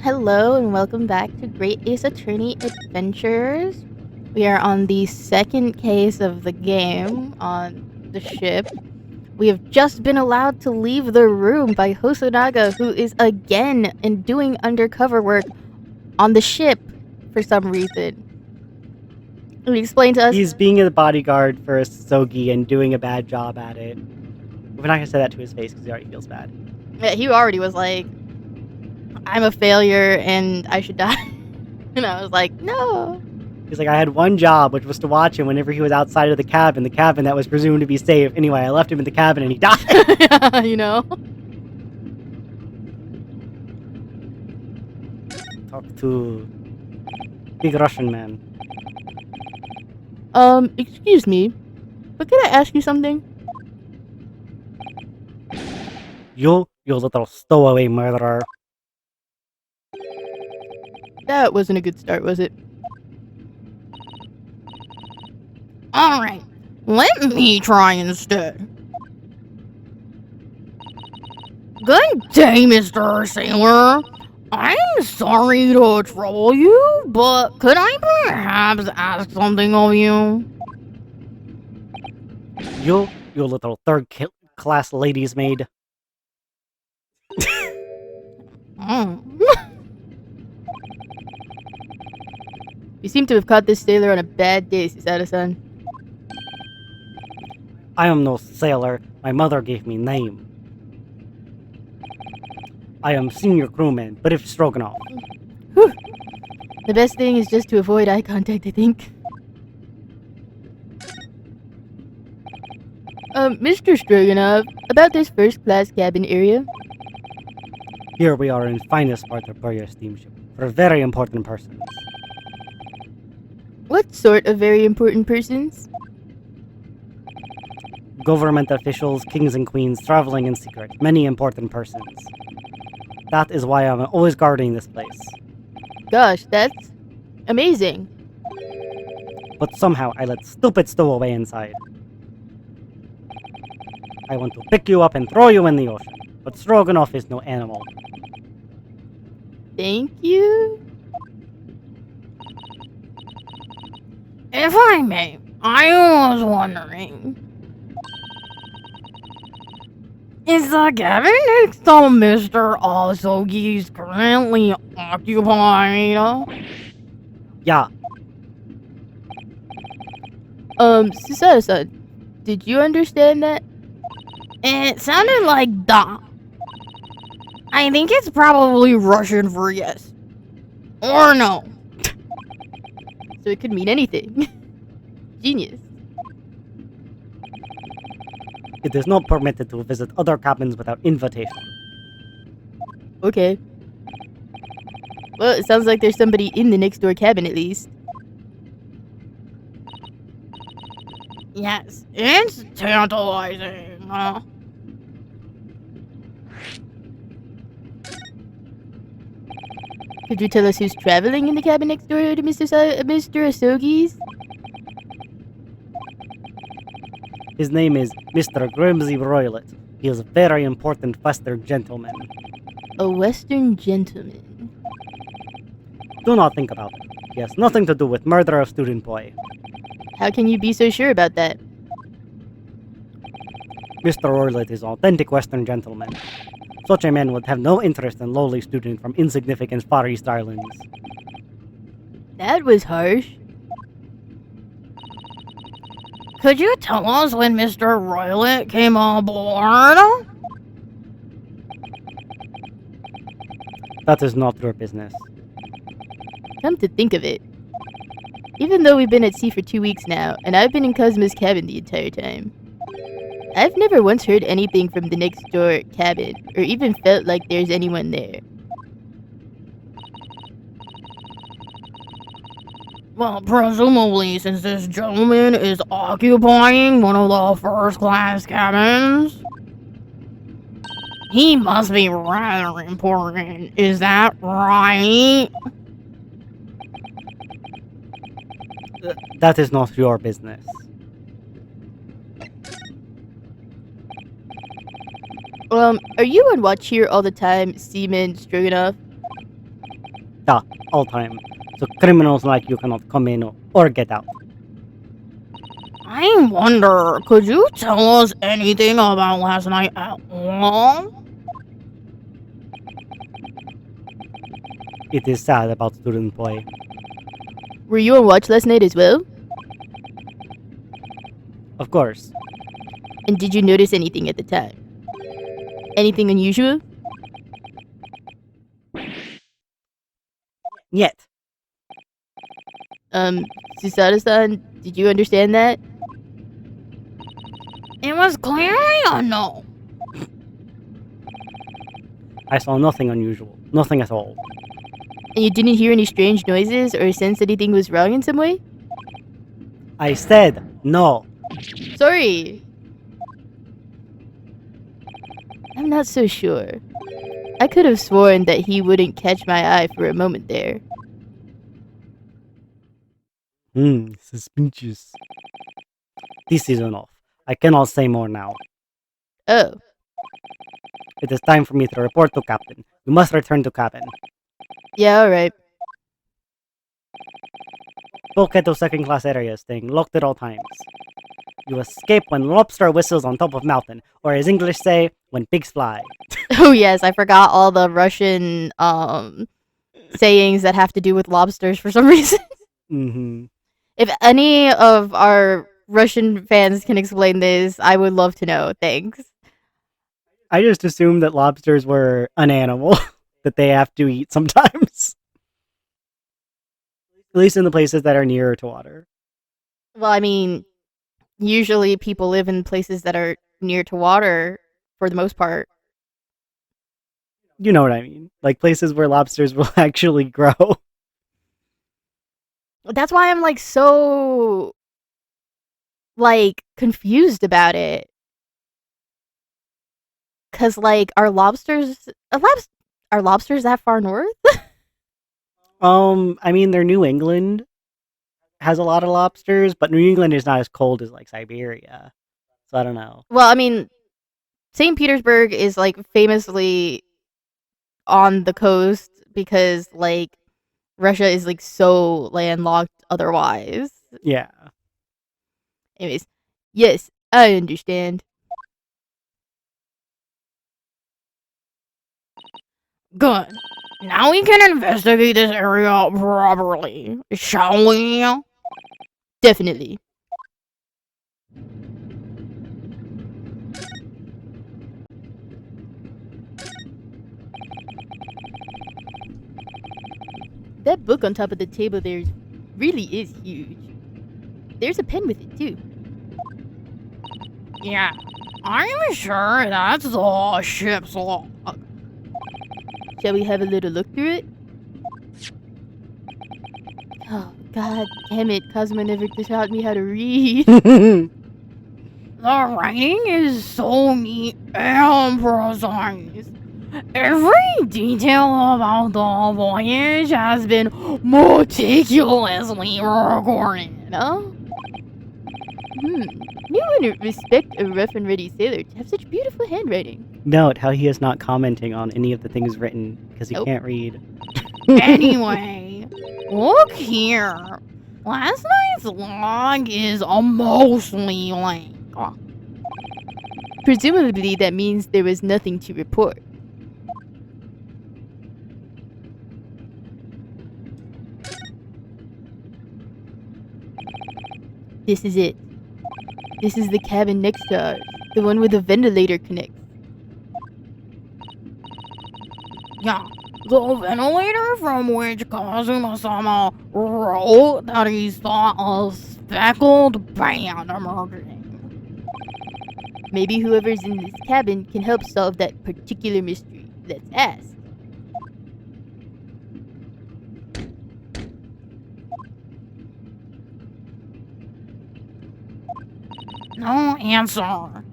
Hello and welcome back to Great Ace Attorney Adventures. We are on the second case of the game on the ship. We have just been allowed to leave the room by Hosonaga, who is again doing undercover work on the ship for some reason. Can you explain to us? He's being a bodyguard for Sogi and doing a bad job at it. We're not gonna say that to his face because he already feels bad. Yeah, he already was like, I'm a failure and I should die. And I was like, no. He's like, I had one job, which was to watch him whenever he was outside of the cabin that was presumed to be safe. Anyway, I left him in the cabin and he died. Yeah, you know? Talk to big Russian man. Excuse me, but could I ask you something? You little stowaway murderer. That wasn't a good start, was it? Alright, let me try instead. Good day, Mr. Sailor. I'm sorry to trouble you, but could I perhaps ask something of you? You little third-class lady's maid. You seem to have caught this sailor on a bad day, Susada-san. I am no sailor. My mother gave me name. I am senior crewman, Brief Stroganoff. Whew. The best thing is just to avoid eye contact, I think. Mr. Stroganoff, about this first-class cabin area. Here we are in finest part of Burya steamship for very important persons. What sort of very important persons? Government officials, kings and queens, traveling in secret, many important persons. That is why I'm always guarding this place. Gosh, that's amazing. But somehow I let stupid stowaway inside. I want to pick you up and throw you in the ocean, but Stroganoff is no animal. Thank you. If I may, I was wondering, is the cabin next to Mr. Asogi's currently occupied? Yeah, Susada-san, did you understand that? It sounded like da. I think it's probably Russian for yes. Or no. So it could mean anything. Genius. it is not permitted to visit other cabins without invitation. Okay. Well, it sounds like there's somebody in the next door cabin at least. Yes, it's tantalizing. Could you tell us who's traveling in the cabin next door to Mr. Asogi's? His name is Mr. Grimsby Roylet. He is a very important Western gentleman. A Western gentleman. Do not think about it. He has nothing to do with murder of student boy. How can you be so sure about that? Mr. Roylet is an authentic Western gentleman. Such a man would have no interest in lowly student from insignificant Far East Islands. That was harsh. Could you tell us when Mr. Roylet came on board? That is not your business. Come to think of it. Even though we've been at sea for 2 weeks now, and I've been in Cosmo's cabin the entire time, I've never once heard anything from the next door cabin, or even felt like there's anyone there. Well, presumably, since this gentleman is occupying one of the first-class cabins, he must be rather important. Is that right? That is not your business. Are you on watch here all the time, Seaman Stroganoff? Duh, all time. So criminals like you cannot come in or get out. I wonder, could you tell us anything about last night at all? It is sad about student boy. Were you on watch last night as well? Of course. And did you notice anything at the time? Anything unusual? Yet. Susada-san, did you understand that? It was clearly a no. I saw nothing unusual. Nothing at all. And you didn't hear any strange noises or sense anything was wrong in some way? I said no. Sorry. I'm not so sure. I could have sworn that he wouldn't catch my eye for a moment there. Suspicious. This is enough. I cannot say more now. Oh, It is time for me to report to Captain. You must return to cabin. yeah, alright. Bulkhead to second-class area, staying locked at all times. You escape when lobster whistles on top of mountain, or as English say, when pigs fly. Oh yes, I forgot all the Russian sayings that have to do with lobsters for some reason. Mm-hmm. If any of our Russian fans can explain this, I would love to know. Thanks. I just assumed that lobsters were an animal that they have to eat sometimes. At least in the places that are nearer to water. Well, I mean, usually people live in places that are near to water for the most part. You know what I mean. Like places where lobsters will actually grow. That's why I'm like so like confused about it. Cause like are lobsters that far north? I mean, they're New England has a lot of lobsters, but New England is not as cold as like Siberia. So I don't know. Well, I mean, St. Petersburg is like famously on the coast because like Russia is like so landlocked otherwise. Yeah. Anyways, yes, I understand. Good. Now we can investigate this area properly, shall we? Definitely. That book on top of the table there really is huge. There's a pen with it too. Yeah. I'm sure that's the ship's log. Shall we have a little look through it? Oh, god damn it. Cosmo never taught me how to read. The writing is so neat and precise. Every detail about the voyage has been meticulously recorded. No? You wouldn't respect a rough and ready sailor to have such beautiful handwriting. Note how he is not commenting on any of the things written because he Nope. can't read. Anyway, look here. Last night's log is mostly blank. Presumably that means there was nothing to report. This is it. This is the cabin next to ours. The one where the ventilator connects. Yeah, the ventilator from which Kazuma-sama wrote that he saw a speckled band emerging. Maybe whoever's in this cabin can help solve that particular mystery. Let's ask. No answer.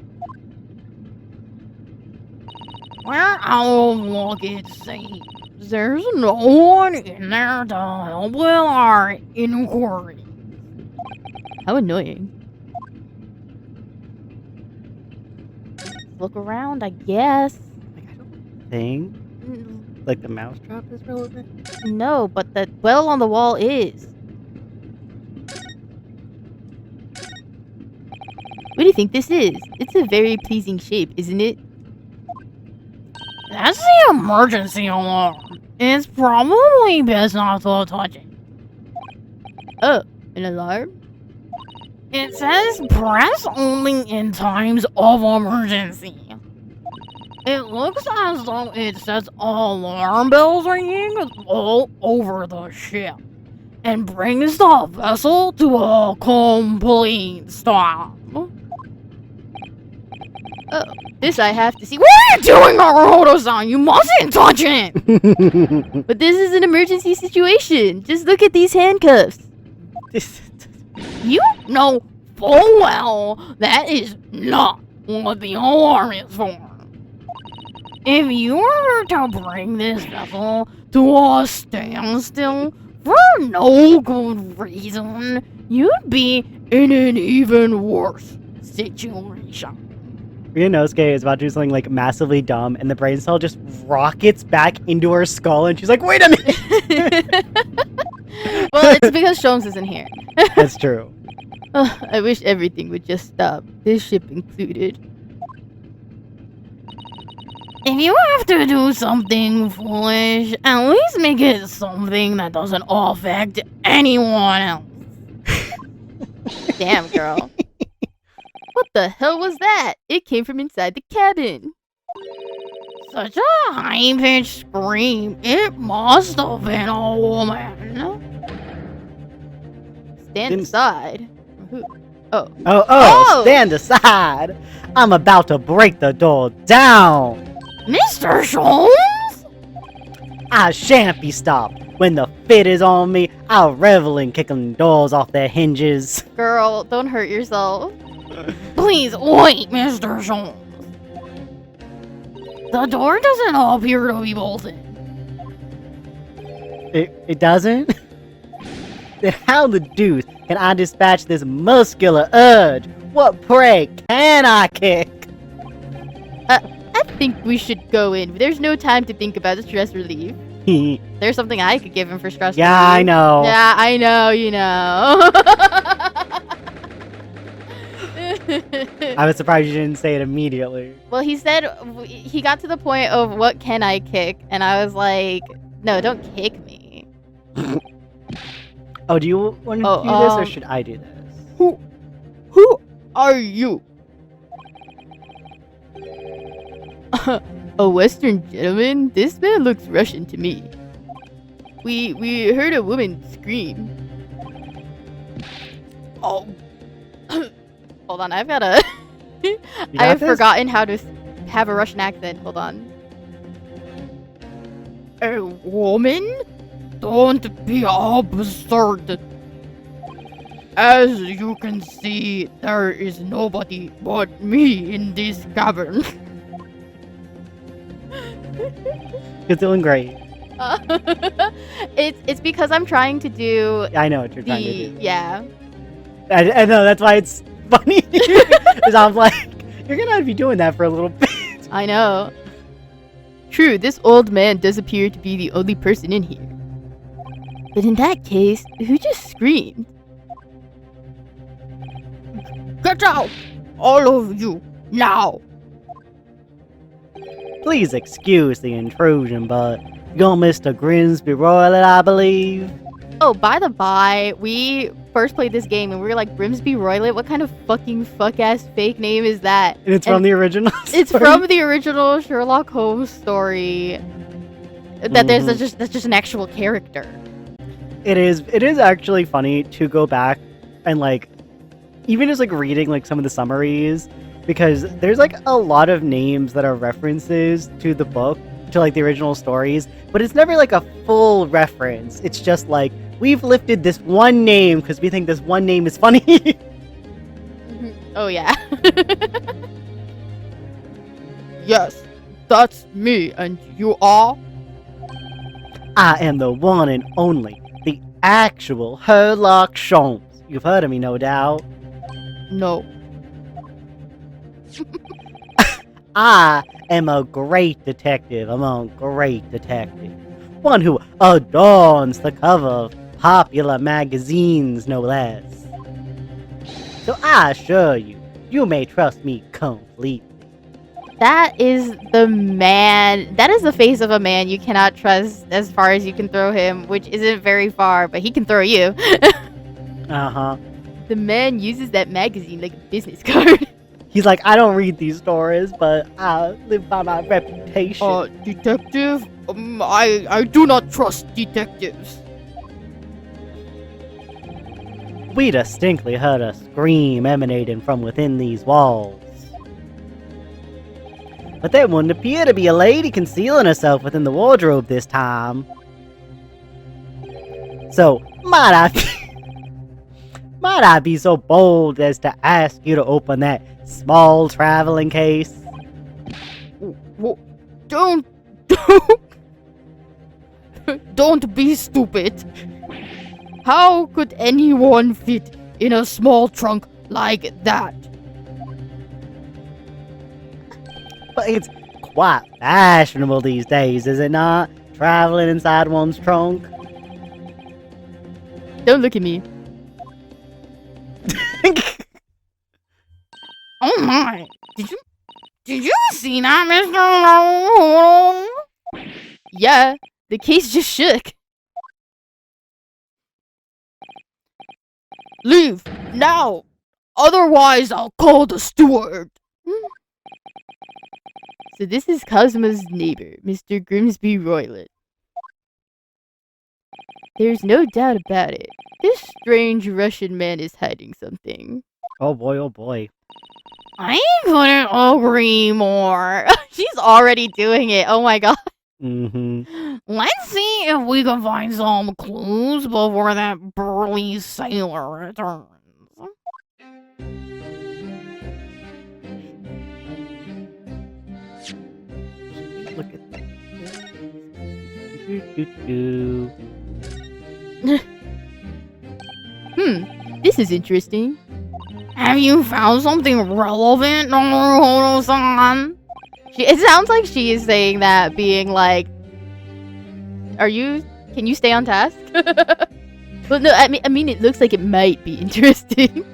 We're out of luck, it seems. There's no one in there to help with our inquiry. How annoying. Look around, I guess. Like, I don't think. Like the mousetrap is relevant? No, but the well on the wall is. What do you think this is? It's a very pleasing shape, isn't it? That's the emergency alarm. It's probably best not to touch it. Oh, an alarm? It says press only in times of emergency. It looks as though it sets alarm bells ringing all over the ship and brings the vessel to a complete stop. Oh, this I have to see. What are you doing, Naruto-san? You mustn't touch it! But this is an emergency situation. Just look at these handcuffs. You know full well that is not what the alarm is for. If you were to bring this vessel to a standstill for no good reason, you'd be in an even worse situation. Ryunosuke is about to do something like massively dumb, and the brain cell just rockets back into her skull, and she's like, "Wait a minute!" Well, it's because Sholmes isn't here. That's true. I wish everything would just stop. This ship included. If you have to do something foolish, at least make it something that doesn't affect anyone else. Damn, girl. What the hell was that? It came from inside the cabin. Such a high-pitched scream. It must have been a woman. Stand aside. Who? Oh. Oh, stand aside! I'm about to break the door down! Mr. Sholmes? I shan't be stopped. When the fit is on me, I'll revel in kicking doors off their hinges. Girl, don't hurt yourself. Please wait, Mr. Sholmes. The door doesn't appear to be bolted. It doesn't? Then how the deuce can I dispatch this muscular urge? What prey can I kick? I think we should go in. There's no time to think about stress relief. There's something I could give him for stress relief. Yeah, I know. Yeah, I know, you know. I was surprised you didn't say it immediately. Well, he said he got to the point of what can I kick, and I was like, no, don't kick me. Oh, do you want to do this, or should I do this? Who are you? A Western gentleman? This man looks Russian to me. We heard a woman scream. Oh. Hold on, I've got a... I have forgotten how to have a Russian accent. Hold on. A woman? Don't be absurd. As you can see, there is nobody but me in this cavern. You're doing great. It's because I'm trying to do I know what you're trying to do. yeah. I know, that's why it's funny. Because I'm like, you're gonna be doing that for a little bit. I know. True, this old man does appear to be the only person in here. But in that case, who just screamed? Get out! All of you, now! Please excuse the intrusion, but you're Mr. Grimsby Royal, I believe. Oh, by the by, we first played this game and we were like, Grimsby Roylet? What kind of fucking fuck-ass fake name is that? And it's from the original story. It's from the original Sherlock Holmes story. That that's just an actual character. It is actually funny to go back and like even just like reading like some of the summaries, because there's like a lot of names that are references to the book, to like the original stories, but it's never like a full reference. It's just like, we've lifted this one name because we think this one name is funny. Oh yeah. Yes, that's me, and you are? I am the one and only, the actual Sherlock Sholmes. You've heard of me, no doubt. No. I am a great detective among great detectives. One who adorns the cover of popular magazines, no less. So I assure you, you may trust me completely. That is the man. That is the face of a man you cannot trust as far as you can throw him, which isn't very far, but he can throw you. Uh-huh. The man uses that magazine like a business card. He's like, I don't read these stories, but I live by my reputation. Detective? I do not trust detectives. We distinctly heard a scream emanating from within these walls. But there wouldn't appear to be a lady concealing herself within the wardrobe this time. So, might I be so bold as to ask you to open that small traveling case? Don't be stupid. How could anyone fit in a small trunk like that? But it's quite fashionable these days, is it not? Traveling inside one's trunk? Don't look at me. Oh my! Did you see that, Mr. Yeah, the case just shook. Leave now, otherwise I'll call the steward. So this is Cosmo's neighbor, Mr. Grimsby Roylett. There's no doubt about it. This strange Russian man is hiding something. Oh boy, oh boy. I couldn't agree more. She's already doing it. Oh my god. Mm-hmm. Let's see if we can find some clues before that burly sailor returns. Look at that. This is interesting. Have you found something relevant, Naruto-san? It sounds like she is saying that, being like, can you stay on task? Well, no, I mean, it looks like it might be interesting.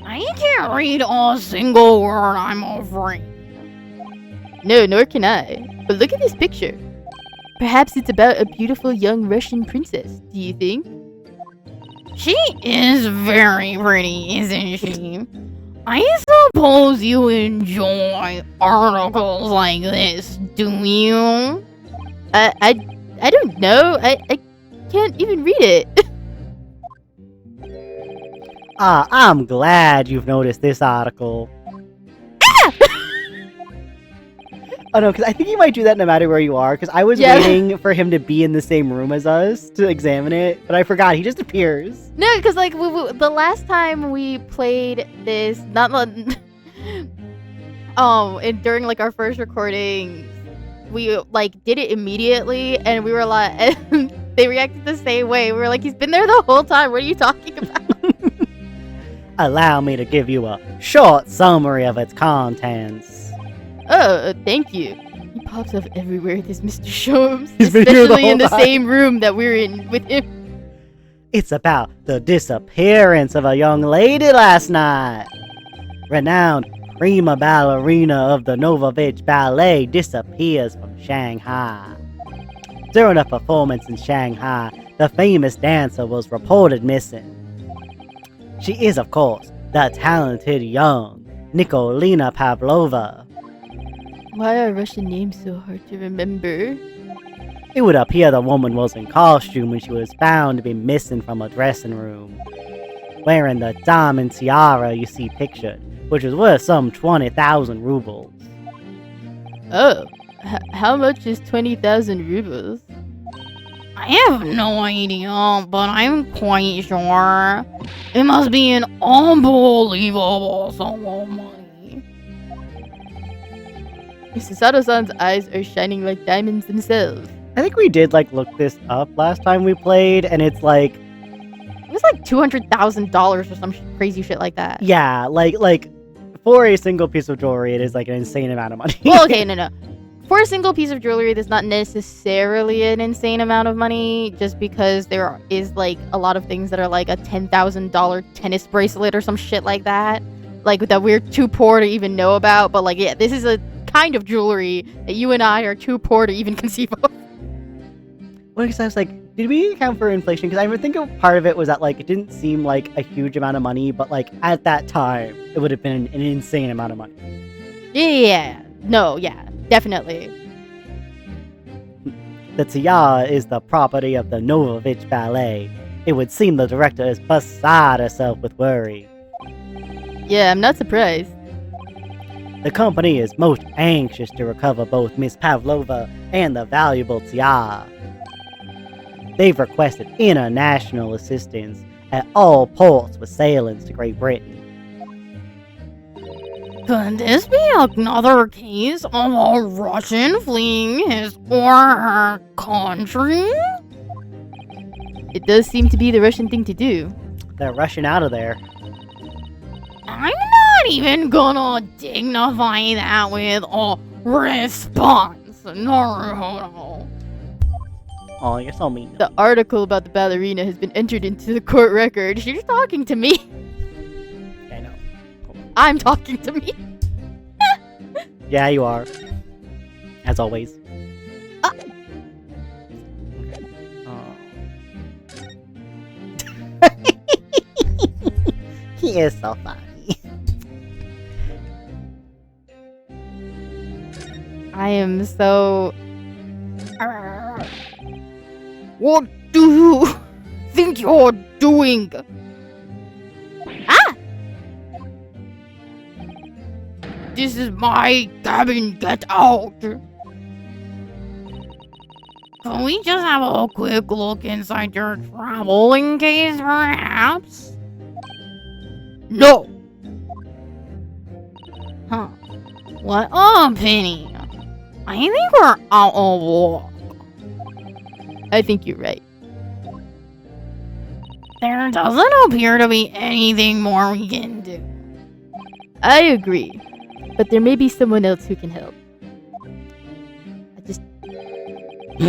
I can't read a single word, I'm afraid. No, nor can I. But look at this picture. Perhaps it's about a beautiful young Russian princess, do you think? She is very pretty, isn't she? I suppose you enjoy articles like this, do you? I don't know. I can't even read it. I'm glad you've noticed this article. Oh no, because I think you might do that no matter where you are, because I was waiting for him to be in the same room as us to examine it, but I forgot, he just appears. No, because like the last time we played this, and during like our first recording, we like did it immediately, and we were like, and they reacted the same way. We were like, he's been there the whole time. What are you talking about? Allow me to give you a short summary of its contents. Oh, thank you. He pops up everywhere, this Mr. Sholmes, He's been here the especially in whole the time. same room that we're in with him. It's about the disappearance of a young lady last night. Renowned prima ballerina of the Novovich Ballet disappears from Shanghai. During a performance in Shanghai, the famous dancer was reported missing. She is, of course, the talented young Nikolina Pavlova. Why are Russian names so hard to remember? It would appear the woman was in costume when she was found to be missing from a dressing room, wearing the diamond tiara you see pictured, which is worth some 20,000 rubles. Oh, how much is 20,000 rubles? I have no idea, but I'm quite sure it must be an unbelievable sum of money. Susato-san's eyes are shining like diamonds themselves. I think we did look this up last time we played, and it's like, It was like $200,000 or some crazy shit like that. yeah, like for a single piece of jewelry, it is like an insane amount of money. Well, okay, no. For a single piece of jewelry, that's not necessarily an insane amount of money, just because there is like a lot of things that are like a $10,000 tennis bracelet or some shit like that. Like that we're too poor to even know about, but like, yeah, this is a kind of jewelry that you and I are too poor to even conceive of. Well, because I was like, did we account for inflation? Because I think part of it was that like it didn't seem like a huge amount of money, but like at that time, it would have been an insane amount of money. Yeah, no, yeah, definitely. The tiara is the property of the Novovich Ballet. It would seem the director is beside herself with worry. Yeah, I'm not surprised. The company is most anxious to recover both Miss Pavlova and the valuable tiara. They've requested international assistance at all ports with sailings to Great Britain. Could this be another case of a Russian fleeing his or her country? It does seem to be the Russian thing to do. They're rushing out of there. I'm not even gonna dignify that with a response, Naruto. Oh, you're so mean. The article about the ballerina has been entered into the court record. She's talking to me. I know. I'm talking to me. Yeah, you are. As always. He is so funny. I am so... What do you think you're doing? Ah! This is my cabin, get out! Can we just have a quick look inside your traveling case, perhaps? No! Huh. What up, Penny? I think we're out of luck. I think you're right. There doesn't appear to be anything more we can do. I agree. But there may be someone else who can help. I just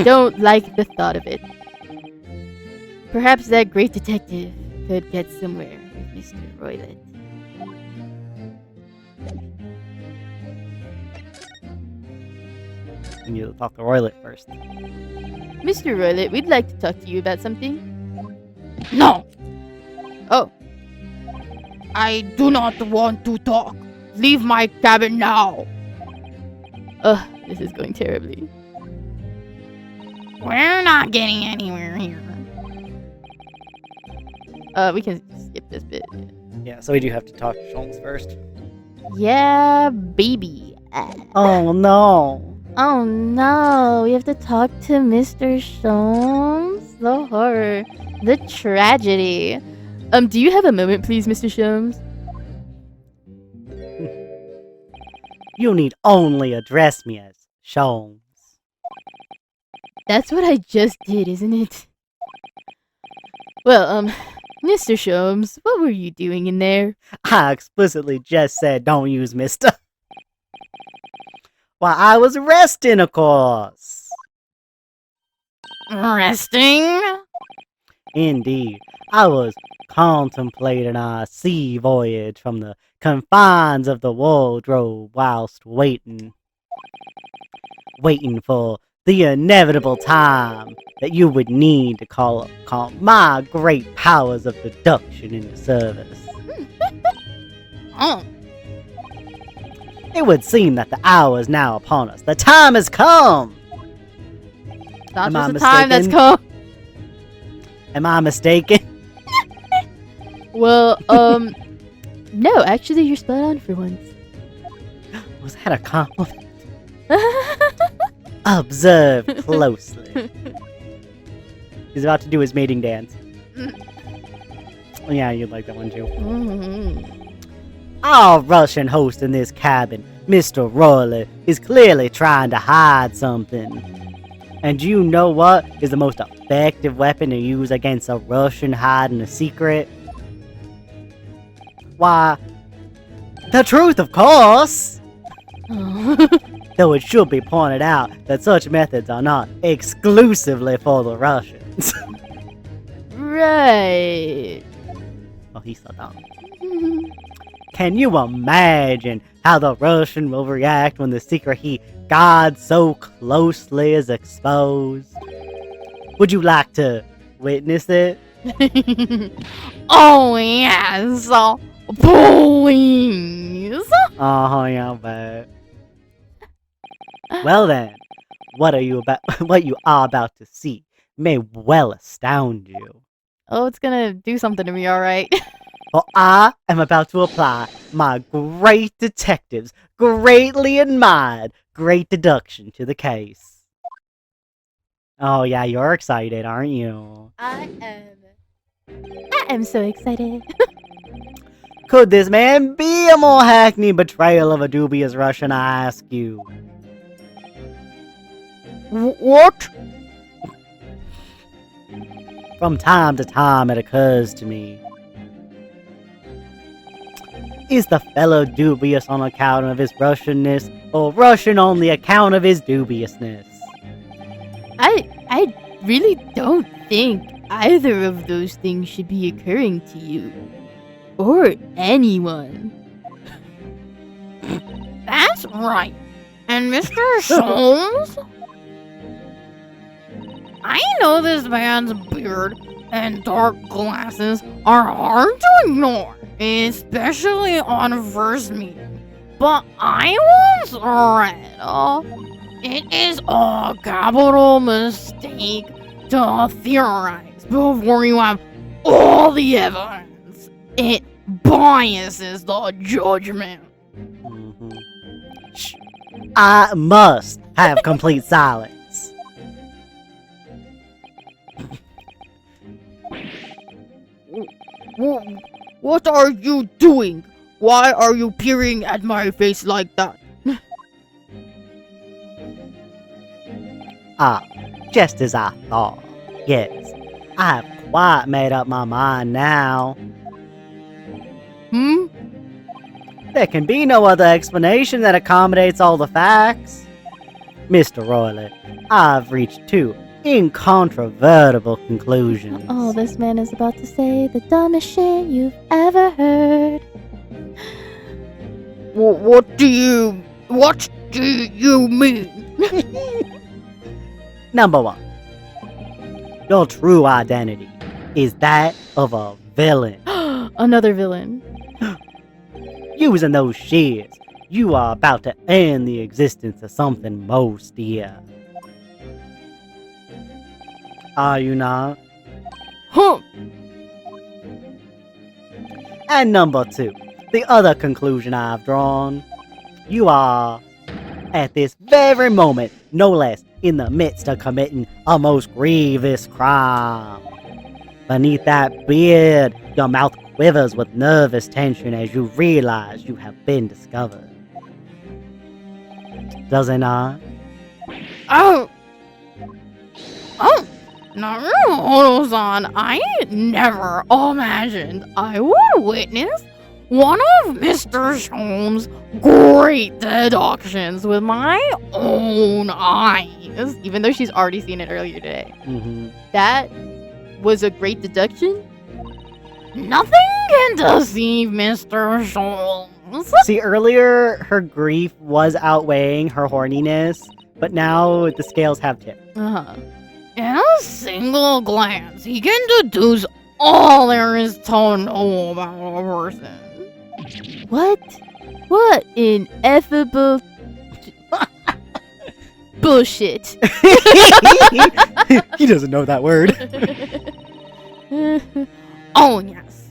don't like the thought of it. Perhaps that great detective could get somewhere with Mr. Roylett. We need to talk to Roylett first. Mr. Roylett, we'd like to talk to you about something. No! Oh. I do not want to talk. Leave my cabin now. Ugh, this is going terribly. We're not getting anywhere here. We can skip this bit. Yeah, so we do have to talk to Sholmes first. Yeah, baby. Oh no. Oh no, we have to talk to Mr. Sholmes? The horror. The tragedy. Do you have a moment, please, Mr. Sholmes? You need only address me as Sholmes. That's what I just did, isn't it? Well, Mr. Sholmes, what were you doing in there? I explicitly just said don't use mister. Why, I was resting, of course. Resting? Indeed, I was contemplating our sea voyage from the confines of the wardrobe whilst waiting for the inevitable time that you would need to call my great powers of deduction into service. Oh. It would seem that the hour is now upon us. The time has come! Not Am I just the time that's mistaken? come. Am I mistaken? Well, no, actually, you're spot on for once. Was that a compliment? Observe closely. He's about to do his mating dance. Yeah, you'd like that one too. Mm-hmm. Our Russian host in this cabin, Mr. Roylett, is clearly trying to hide something. And you know what is the most effective weapon to use against a Russian hiding a secret? Why, The truth, of course! Though it should be pointed out that such methods are not exclusively for the Russians. Right. Oh, he's so dumb. Can you imagine how the Russian will react when the secret he guards so closely is exposed? Would you like to witness it? Oh, yes. Please. Oh, yeah, but... Well then, what you are about to see may well astound you. Oh, it's gonna do something to me, alright. For I am about to apply my great detective's greatly admired great deduction to the case. Oh yeah, you're excited, aren't you? I am so excited. Could this man be a more hackneyed betrayal of a dubious Russian, I ask you? What? From time to time it occurs to me. Is the fellow dubious on account of his Russianness, or Russian on the account of his dubiousness? I really don't think either of those things should be occurring to you. Or anyone. That's right. And Mr. Sholmes? I know this man's beard and dark glasses are hard to ignore, especially on first meeting. But I once read, it is a capital mistake to theorize before you have all the evidence. It biases the judgment. Shh. I must have complete silence. What are you doing? Why are you peering at my face like that? Just as I thought. Yes, I have quite made up my mind now. There can be no other explanation that accommodates all the facts. Mr. Roylett, I've reached two incontrovertible conclusions. Oh, this man is about to say the dumbest shit you've ever heard. What do you mean? Number one, your true identity is that of a villain. Another villain. Using those shears, you are about to end the existence of something most dear. Are you not? Huh. And number two, the other conclusion I've drawn. You are, at this very moment, no less, in the midst of committing a most grievous crime. Beneath that beard, your mouth quivers with nervous tension as you realize you have been discovered. Does it not? Oh, now hold on. I never imagined I would witness one of Mr. Sholmes' great deductions with my own eyes. Even though she's already seen it earlier today. Mm-hmm. That was a great deduction. Nothing can deceive Mr. Sholmes. See, earlier her grief was outweighing her horniness, but now the scales have tipped. Uh-huh. In a single glance, he can deduce all there is to know about a person. What ineffable bullshit. He doesn't know that word. Oh, yes.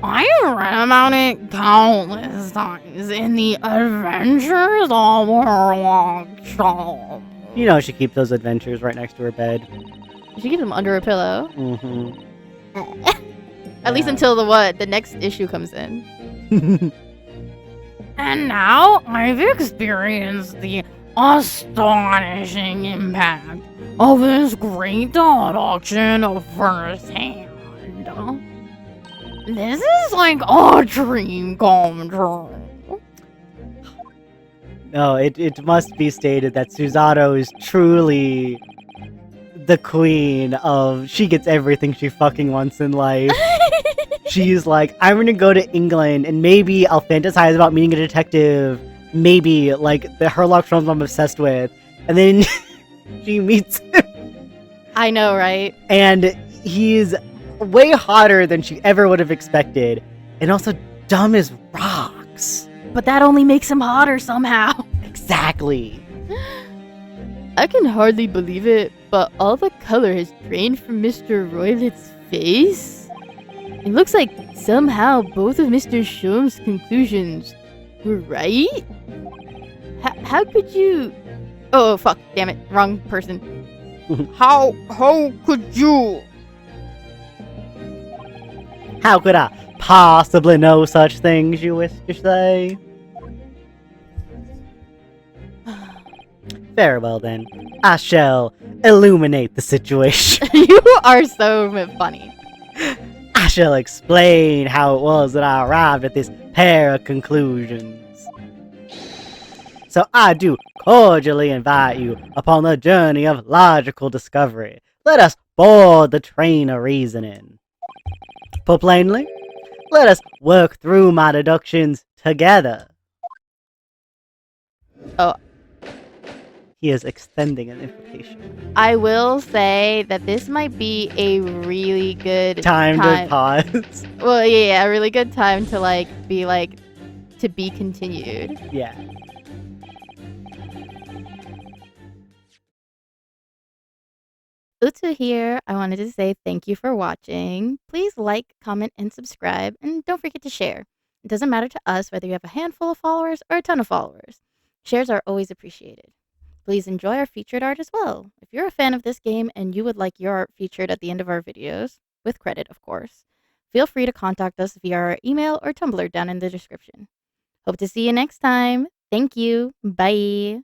I read about it countless times in the adventures of Sherlock Sholmes. You know she keeps those adventures right next to her bed. She keeps them under a pillow. Mm-hmm. At least until the next issue comes in. And now I've experienced the astonishing impact of this great deduction firsthand. This is like a dream come true. No, it must be stated that Susato is truly the queen of she gets everything she fucking wants in life. She's like, I'm gonna go to England and maybe I'll fantasize about meeting a detective. Maybe like the Herlock Sholmes I'm obsessed with. And then she meets him I know, right? and he's way hotter than she ever would have expected. And also dumb as rocks. But that only makes him hotter somehow. Exactly. I can hardly believe it, but all the color has drained from Mr. Roylet's face? It looks like somehow both of Mr. Sholmes' conclusions were right? How could you... Oh, fuck, damn it, wrong person. How could you? How could I possibly know such things, you wish to say? Very well then. I shall illuminate the situation. You are so funny. I shall explain how it was that I arrived at this pair of conclusions. So I do cordially invite you upon the journey of logical discovery. Let us board the train of reasoning. Put plainly, let us work through my deductions together. Oh. He is extending an invitation. I will say that this might be a really good Time to pause. Well, yeah, a really good time to be to be continued. Yeah. Utsu here. I wanted to say thank you for watching. Please like, comment, and subscribe, and don't forget to share. It doesn't matter to us whether you have a handful of followers or a ton of followers. Shares are always appreciated. Please enjoy our featured art as well. If you're a fan of this game and you would like your art featured at the end of our videos, with credit of course, feel free to contact us via our email or Tumblr down in the description. Hope to see you next time. Thank you. Bye.